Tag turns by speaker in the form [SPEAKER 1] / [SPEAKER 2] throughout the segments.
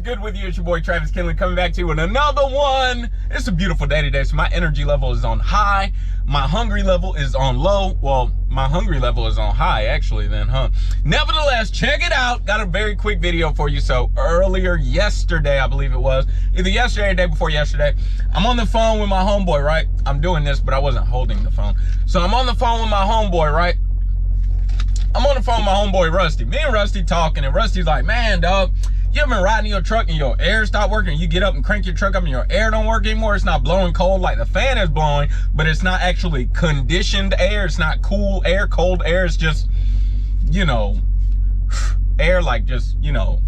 [SPEAKER 1] good with you? It's your boy Travis Kinley coming back to you with another one. It's a beautiful day today, so my energy level is on high. My hungry level is on low. Well, my hungry level is on high, actually, then, huh? Nevertheless, check it out. Got a very quick video for you. So earlier yesterday, I believe it was, either yesterday or the day before yesterday, I'm on the phone with my homeboy, right? I'm doing this, but I wasn't holding the phone. So I'm on the phone with my homeboy, right? I'm on the phone with my homeboy Rusty. Me and Rusty talking, and Rusty's like, man, dog, you ever been riding your truck and your air stop working? You get up and crank your truck up and your air don't work anymore. It's not blowing cold like the fan is blowing, but it's not actually conditioned air. It's not cool air, cold air. It's just, you know, air like just, you know,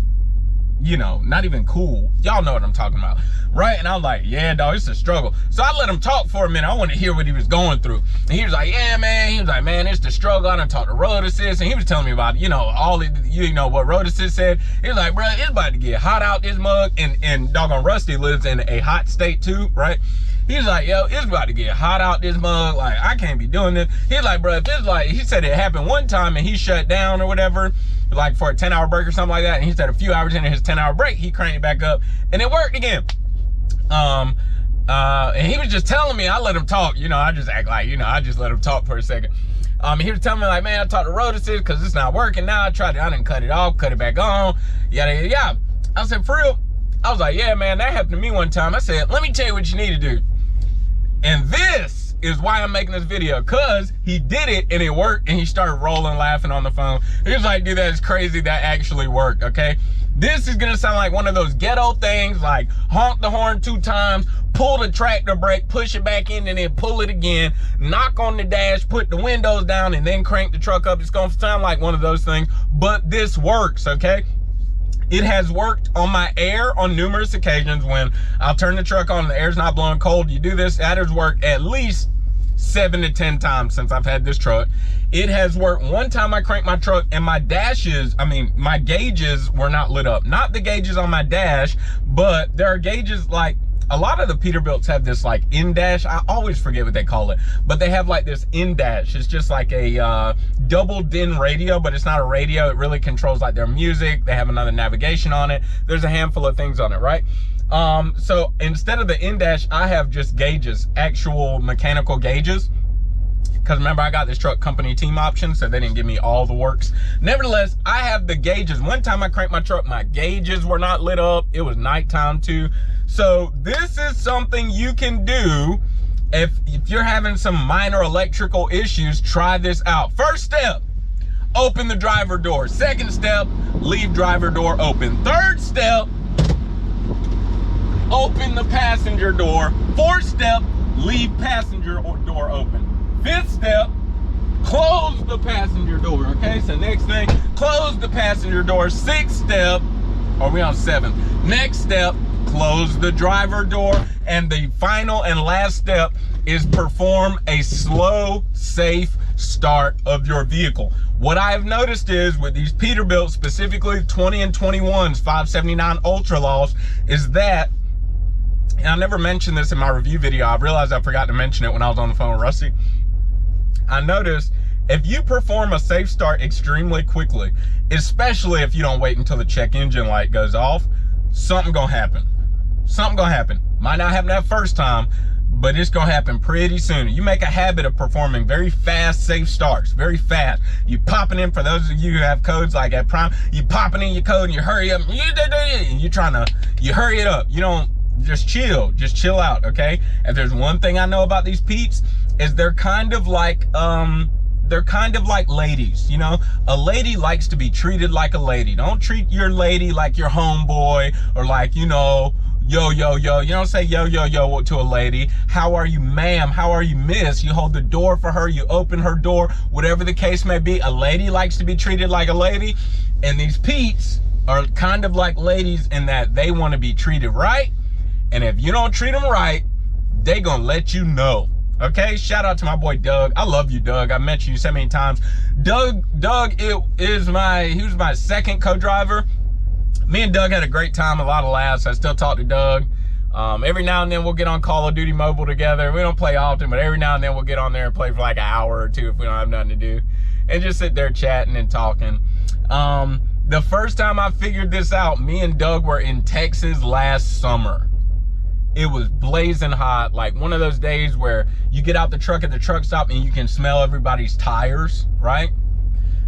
[SPEAKER 1] not even cool. Y'all know what I'm talking about, right? And I'm like, yeah, dog, it's a struggle. So I let him talk for a minute. I wanted to hear what he was going through. And he was like, yeah, man. He was like, man, it's the struggle. I done talked to Road Assist, and he was telling me about, you know, all the, you know, what Road Assist said. He was like, bro, it's about to get hot out this mug. And doggone Rusty lives in a hot state too, right? He was like, yo, it's about to get hot out this mug. Like, I can't be doing this. He's like, bro, if it's like, he said it happened one time and he shut down or whatever, like for a 10-hour break or something like that. And he said a few hours into his 10-hour break, he cranked it back up and it worked again. And he was just telling me, I let him talk, you know, I just act like, you know, I just let him talk for a second. He was telling me like, man, I talked to Road Assist because it's not working now. I didn't cut it off, cut it back on, yada, yada, yada. I said, for real? I was like, yeah, man, that happened to me one time. I said, let me tell you what you need to do. And this is why I'm making this video, because he did it and it worked, and he started rolling, laughing on the phone. He was like, dude, that's crazy. That actually worked, okay? This is gonna sound like one of those ghetto things, like honk the horn 2 times, pull the tractor brake, push it back in, and then pull it again, knock on the dash, put the windows down, and then crank the truck up. It's gonna sound like one of those things, but this works, okay? It has worked on my air on numerous occasions. When I'll turn the truck on and the air's not blowing cold, you do this, that has worked at least 7 to 10 times since I've had this truck. It has worked. One time I cranked my truck and my dashes, my gauges were not lit up. Not the gauges on my dash, but there are gauges like, a lot of the Peterbilts have this like in-dash. I always forget what they call it, but they have like this in-dash. It's just like a double DIN radio, but it's not a radio. It really controls like their music. They have another navigation on it. There's a handful of things on it, right? So instead of the in-dash, I have just gauges, actual mechanical gauges. Because remember, I got this truck company team option, so they didn't give me all the works. Nevertheless, I have the gauges. One time I cranked my truck, my gauges were not lit up. It was nighttime too. So this is something you can do if you're having some minor electrical issues. Try this out. First step, open the driver door. Second step, leave driver door open. Third step, open the passenger door. Fourth step, leave passenger door open. Fifth step, close the passenger door. Okay, so next thing, close the passenger door. Sixth step, are we on 7th? Next step, close the driver door. And the final and last step is perform a slow, safe start of your vehicle. What I've noticed is with these Peterbilt, specifically 20 and 21s, 579 Ultralofts, is that, and I never mentioned this in my review video, I realized I forgot to mention it when I was on the phone with Rusty. I noticed if you perform a safe start extremely quickly, especially if you don't wait until the check engine light goes off, something gonna happen. Something gonna happen. Might not happen that first time, but it's gonna happen pretty soon. You make a habit of performing very fast, safe starts, very fast. You pop it in, for those of you who have codes like at Prime, you pop it in your code and you hurry up, you hurry it up. You don't, just chill out, okay? If there's one thing I know about these Peeps, is they're kind of like ladies, you know? A lady likes to be treated like a lady. Don't treat your lady like your homeboy or like, you know, yo, yo, yo. You don't say yo, yo, yo to a lady. How are you, ma'am? How are you, miss? You hold the door for her, you open her door, whatever the case may be. A lady likes to be treated like a lady, and these Peeps are kind of like ladies in that they want to be treated right, and if you don't treat them right, they gonna let you know. Okay, shout out to my boy Doug. I love you, Doug. I mentioned you so many times. Doug, he was my second co-driver. Me and Doug had a great time, a lot of laughs. I still talk to Doug. Every now and then we'll get on Call of Duty Mobile together. We don't play often, but every now and then we'll get on there and play for like an hour or two if we don't have nothing to do, and just sit there chatting and talking. The first time I figured this out, me and Doug were in Texas last summer. It was blazing hot, like one of those days where you get out the truck at the truck stop and you can smell everybody's tires, right?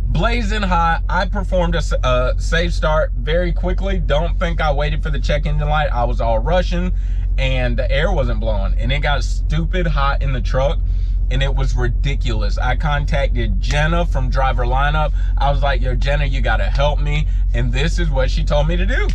[SPEAKER 1] Blazing hot. I performed a safe start very quickly. Don't think I waited for the check engine light. I was all rushing and the air wasn't blowing and it got stupid hot in the truck and it was ridiculous. I contacted Jenna from driver lineup. I was like, yo, Jenna, you gotta help me. And this is what she told me to do.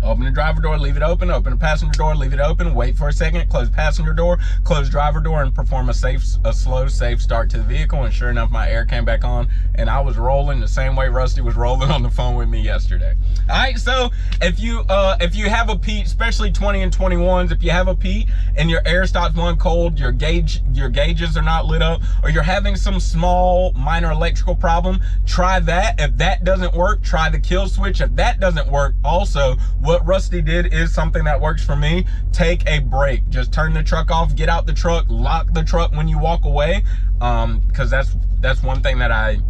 [SPEAKER 1] Open the driver door, leave it open the passenger door, leave it open, wait for a second, close passenger door, close driver door, and perform a slow, safe start to the vehicle. And sure enough, my air came back on and I was rolling the same way Rusty was rolling on the phone with me yesterday. All right, so if you have a Pete, especially 20 and 21s, if you have a Pete and your air stops blowing cold, your gauges are not lit up, or you're having some small minor electrical problem, try that. If that doesn't work, try the kill switch. If that doesn't work, also what Rusty did is something that works for me. Take a break. Just turn the truck off, get out the truck, lock the truck when you walk away. Because that's one thing that I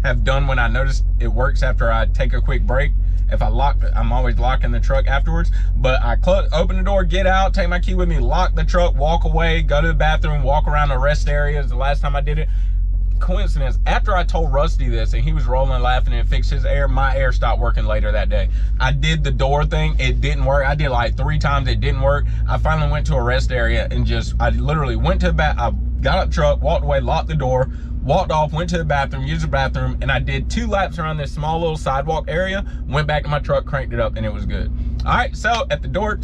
[SPEAKER 1] have done when I notice it works after I take a quick break. If I lock, I'm always locking the truck afterwards. But I open the door, get out, take my key with me, lock the truck, walk away, go to the bathroom, walk around the rest areas. The last time I did it, coincidence, after I told Rusty this and he was rolling laughing and fixed his air, my air stopped working later that day. I did the door thing, it didn't work. I did like 3 times, it didn't work. I finally went to a rest area and I literally went to the back, I got up the truck, walked away, locked the door, walked off, went to the bathroom, used the bathroom, and I did 2 laps around this small little sidewalk area, went back to my truck, cranked it up, and it was good. All right, so at the door,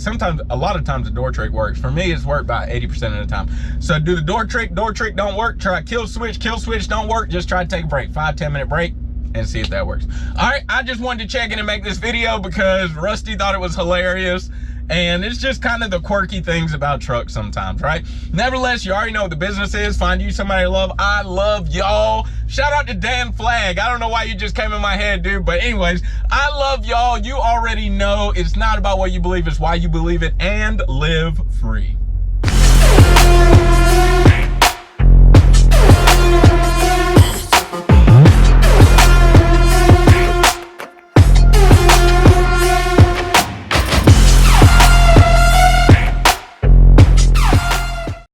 [SPEAKER 1] a lot of times the door trick works. For me, it's worked about 80% of the time. So do the door trick don't work, try kill switch don't work, just try to take a break, 5-10 minute break, and see if that works. All right, I just wanted to check in and make this video because Rusty thought it was hilarious. And it's just kind of the quirky things about trucks sometimes, right? Nevertheless, you already know what the business is. Find you somebody to love. I love y'all. Shout out to Dan Flag. I don't know why you just came in my head, dude. But anyways, I love y'all. You already know it's not about what you believe, it's why you believe it. And live free.